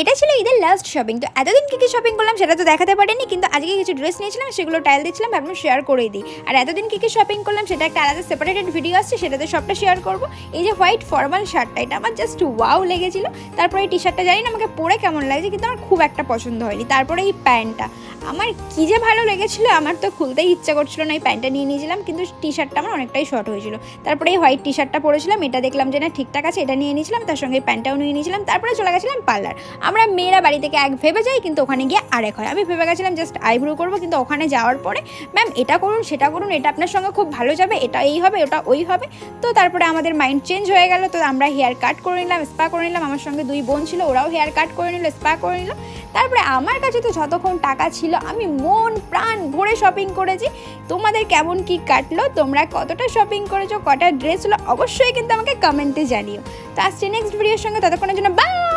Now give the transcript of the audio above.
এটা ছিল ঈদের লাস্ট শপিং। তো এতদিন কী কী শপিং করলাম সেটা তো দেখাতে পারিনি, কিন্তু আজকে কিছু ড্রেস নিয়েছিলাম, সেগুলো টাইল দিচ্ছিলাম, ভাবলাম শেয়ার করে দিই। আর এতদিন কী কী শপিং করলাম সেটা একটা আলাদা সেপারেটেড ভিডিও আসছে, সেটাতে সবটা শেয়ার করবো। এই যে হোয়াইট ফর্মাল শার্টটা, এটা আমার জাস্ট ওয়াও লেগেছিলো। তারপরে এই টি শার্টটা জানি না আমাকে পরে কেমন লাগছে, কিন্তু আমার খুব একটা পছন্দ হয়নি। তারপরে এই প্যান্টটা আমার কী যে ভালো লেগেছিলো, আমার তো খুলতেই ইচ্ছা করছিল না, এই প্যান্টটা নিয়ে নিয়েছিলাম, কিন্তু টি শার্টটা আমার অনেকটাই শর্ট হয়েছিল। তারপরে এই হোয়াইট টি শার্টটা পরেছিলাম, এটা দেখলাম যে না ঠিকঠাক আছে, এটা নিয়ে নিয়েছিলাম, তার সঙ্গে এই প্যান্টটাও নিয়ে নিয়েছিলাম। তারপরে চলে গেছিলাম পার্লার। আমরা মেয়েরা বাড়ি থেকে এক ভেবে যাই, কিন্তু ওখানে গিয়ে আরেক হয়। আমি ভেবে গেছিলাম জাস্ট আইব্রো করবো, কিন্তু ওখানে যাওয়ার পরে ম্যাম এটা করুন সেটা করুন, এটা আপনার সঙ্গে খুব ভালো যাবে, এটা এই হবে ওটা ওই হবে। তো তারপরে আমাদের মাইন্ড চেঞ্জ হয়ে গেল। তো আমরা হেয়ার কাট করে নিলাম, স্পা করে নিলাম। আমার সঙ্গে 2 বোন ছিল, ওরাও হেয়ার কাট করে নিল, স্পা করে নিল। তারপরে আমার কাছে তো যতক্ষণ টাকা ছিল আমি মন প্রাণ ভরে শপিং করেছি। তোমাদের কেমন কি কাটলো, তোমরা কতটা শপিং করেছো, কটা ড্রেস হলো, অবশ্যই কিন্তু আমাকে কমেন্টে জানিও। তো আসছি নেক্সট ভিডিওর সঙ্গে, ততক্ষণের জন্য বাই।